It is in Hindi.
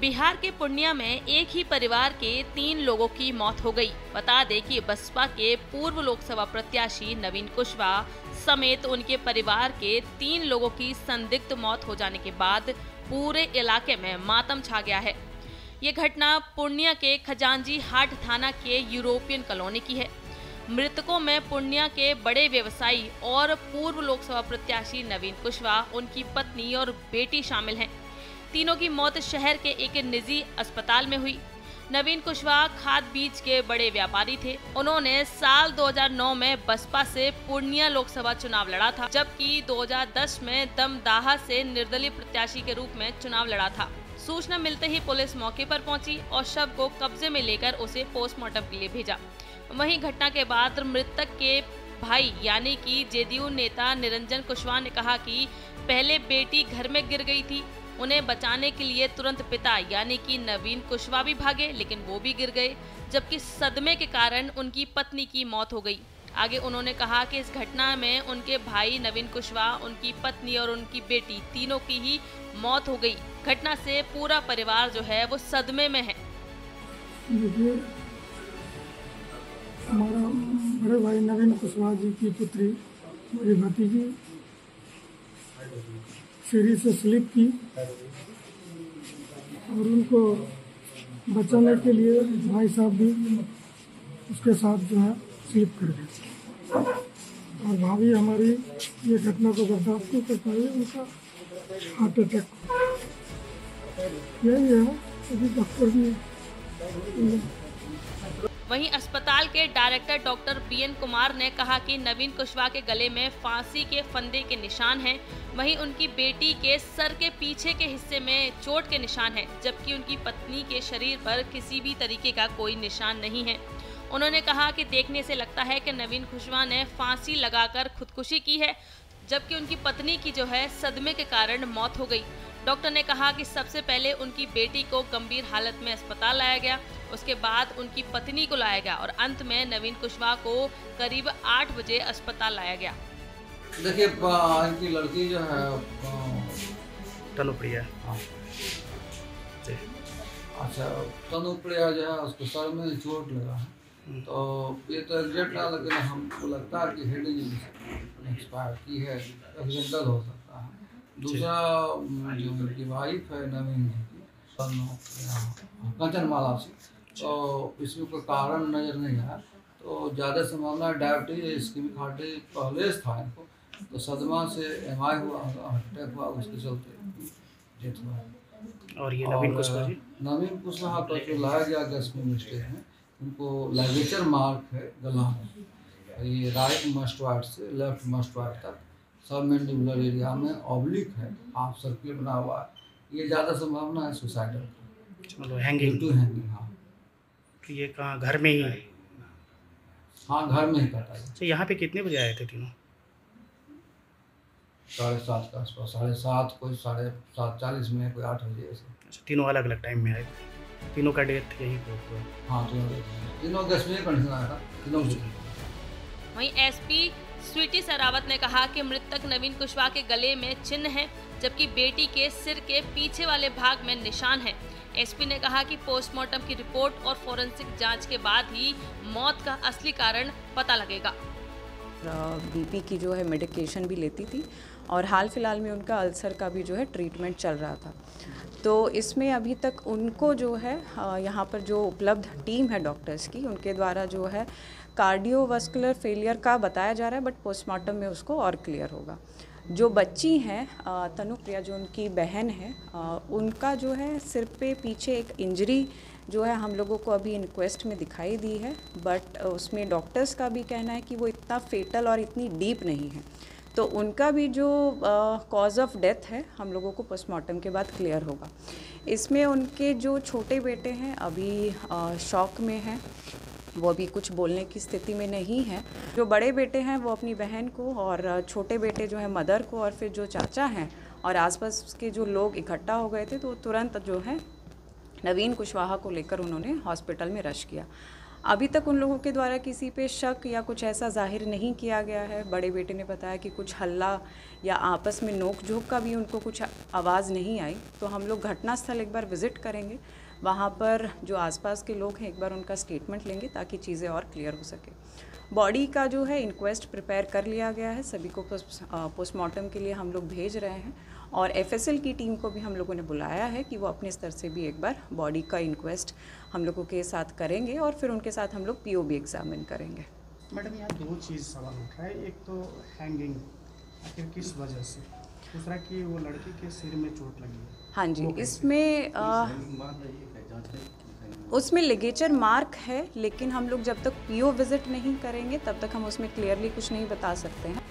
बिहार के पूर्णिया में एक ही परिवार के 3 लोगों की मौत हो गई। बता दें कि बसपा के पूर्व लोकसभा प्रत्याशी नवीन कुशवाहा समेत उनके परिवार के 3 लोगों की संदिग्ध मौत हो जाने के बाद पूरे इलाके में मातम छा गया है। ये घटना पूर्णिया के खजांजी हाट थाना के यूरोपियन कॉलोनी की है। मृतकों में पूर्णिया के बड़े व्यवसायी और पूर्व लोकसभा प्रत्याशी नवीन कुशवाहा, उनकी पत्नी और बेटी शामिल हैं। तीनों की मौत शहर के एक निजी अस्पताल में हुई। नवीन कुशवाहा खाद बीज के बड़े व्यापारी थे। उन्होंने साल 2009 में बसपा से पूर्णिया लोकसभा चुनाव लड़ा था, जबकि 2010 में दमदाहा से निर्दलीय प्रत्याशी के रूप में चुनाव लड़ा था। सूचना मिलते ही पुलिस मौके पर पहुंची और शव को कब्जे में लेकर उसे पोस्टमार्टम के लिए भेजा। वहीं घटना के बाद मृतक के भाई यानी कि जेडीयू नेता निरंजन कुशवाहा ने कहा कि पहले बेटी घर में गिर गई थी, उन्हें बचाने के लिए तुरंत पिता यानी कि नवीन कुशवाहा भी भागे, लेकिन वो भी गिर गए, जबकि सदमे के कारण उनकी पत्नी की मौत हो गई। आगे उन्होंने कहा कि इस घटना में उनके भाई नवीन कुशवाहा, उनकी पत्नी और उनकी बेटी तीनों की ही मौत हो गई। घटना से पूरा परिवार जो है वो सदमे में है। हमारा बड़े भाई नवीन कुशवाहा जी की पुत्री मेरी भतीजी सीढ़ी से स्लिप की और उनको बचाने के लिए भाई साहब भी उसके साथ जो है स्लिप कर गए और भाभी हमारी ये घटना को बर्दाश्त नहीं कर पाई, उनका हार्ट अटैक। यही है, अभी डॉक्टर भी। वहीं अस्पताल के डायरेक्टर डॉक्टर बीएन कुमार ने कहा कि नवीन कुशवाहा के गले में फांसी के फंदे के निशान हैं। वहीं उनकी बेटी के सर के पीछे के हिस्से में चोट के निशान हैं, जबकि उनकी पत्नी के शरीर पर किसी भी तरीके का कोई निशान नहीं है। उन्होंने कहा कि देखने से लगता है कि नवीन कुशवाहा ने फांसी लगाकर खुदकुशी की है, जबकि उनकी पत्नी की जो है सदमे के कारण मौत हो गई। डॉक्टर ने कहा कि सबसे पहले उनकी बेटी को गंभीर हालत में अस्पताल लाया गया, उसके बाद उनकी पत्नी को लाया गया और अंत में नवीन कुशवाहा को करीब 8 बजे अस्पताल लाया गया। देखिए, इनकी लड़की जो है तनुप्रिया, अच्छा तनुप्रिया जो है उसको सर में चोट लगा है। तो ये तो एग्जैक्ट ना, लेकिन हमको लगता है कि हेड इंजरी एक्सपायर की है, एक्सीडेंटल हो सकता है। दूसरा जो उनकी वाइफ है नवीन जी की कंचनमाला से, तो इसमें कोई कारण नज़र नहीं आया। तो ज़्यादा संभावना डायबिटीज इस्कीमिक हार्ट डिजीज पहले से था इनको, तो सदमा से एमआई हुआ, अटैक हुआ, उसके चलते डेथ हुआ। और ये नवीन कुशवाहा जी, नवीन कुशवाहा तो जो लाया गया गैस में मिस्टेक है, उनको लाइगेचर मार्क है गला में, ये राइट मस्टवार्ड से लेफ्ट मस्टवार्ड तक सब मैंडिबुलर एरिया में ऑब्लिक है, हाफ सर्किल बना हुआ है। ये ज़्यादा संभावना है सुसाइडल, मतलब हैंगिंग टू हैंगिंग। हाँ, तो ये कहाँ घर में ही? हाँ, घर में ही कटा है। तो यहाँ पे कितने बजे आए थे तीनों? 7:30 के आसपास, 7:30, कोई 7:40 में, कोई 8 बजे ऐसे। अच्छा, तीनों अलग अलग टाइम में आए थे? तीनों का डेथ यही हुआ? हाँ, तीनों गैस में कंडीशन आया था तीनों। वहीं एसपी स्वीटी सरावत ने कहा कि मृतक नवीन कुशवाहा के गले में चिन्ह है, जबकि बेटी के सिर के पीछे वाले भाग में निशान है। एसपी ने कहा कि पोस्टमार्टम की रिपोर्ट और फोरेंसिक जांच के बाद ही मौत का असली कारण पता लगेगा। बीपी की जो है मेडिकेशन भी लेती थी और हाल फिलहाल में उनका अल्सर का भी जो है ट्रीटमेंट चल रहा था। तो इसमें अभी तक उनको जो है यहाँ पर जो उपलब्ध टीम है डॉक्टर्स की, उनके द्वारा जो है कार्डियोवास्कुलर फेलियर का बताया जा रहा है, बट पोस्टमार्टम में उसको और क्लियर होगा। जो बच्ची हैं तनुप्रिया, जो उनकी बहन है, उनका जो है सिर पे पीछे एक इंजरी जो है हम लोगों को अभी इंक्वेस्ट में दिखाई दी है, बट उसमें डॉक्टर्स का भी कहना है कि वो इतना फेटल और इतनी डीप नहीं है। तो उनका भी जो कॉज ऑफ डेथ है हम लोगों को पोस्टमार्टम के बाद क्लियर होगा। इसमें उनके जो छोटे बेटे हैं अभी शॉक में हैं, वो अभी कुछ बोलने की स्थिति में नहीं है। जो बड़े बेटे हैं वो अपनी बहन को, और छोटे बेटे जो है मदर को, और फिर जो चाचा हैं और आसपास के जो लोग इकट्ठा हो गए थे, तो तुरंत जो है नवीन कुशवाहा को लेकर उन्होंने हॉस्पिटल में रश किया। अभी तक उन लोगों के द्वारा किसी पे शक या कुछ ऐसा जाहिर नहीं किया गया है। बड़े बेटे ने बताया कि कुछ हल्ला या आपस में नोक झोंक का भी उनको कुछ आवाज़ नहीं आई। तो हम लोग घटनास्थल एक बार विज़िट करेंगे, वहाँ पर जो आसपास के लोग हैं एक बार उनका स्टेटमेंट लेंगे ताकि चीज़ें और क्लियर हो सके। बॉडी का जो है इंक्वेस्ट प्रिपेयर कर लिया गया है, सभी को पोस्टमार्टम के लिए हम लोग भेज रहे हैं और एफएसएल की टीम को भी हम लोगों ने बुलाया है कि वो अपने स्तर से भी एक बार बॉडी का इंक्वेस्ट हम लोगों के साथ करेंगे और फिर उनके साथ हम लोग पीओबी एग्जामिन करेंगे। मैडम यहाँ दो चीज़ सवाल उठ रहा है, एक तो हैंगिंग आखिर किस वजह से, दूसरा कि वो लड़की के सिर में चोट लगी है। हाँ जी, इसमें उसमें लिगेचर मार्क है, लेकिन हम लोग जब तक पीओ विजिट नहीं करेंगे तब तक हम उसमें क्लियरली कुछ नहीं बता सकते हैं।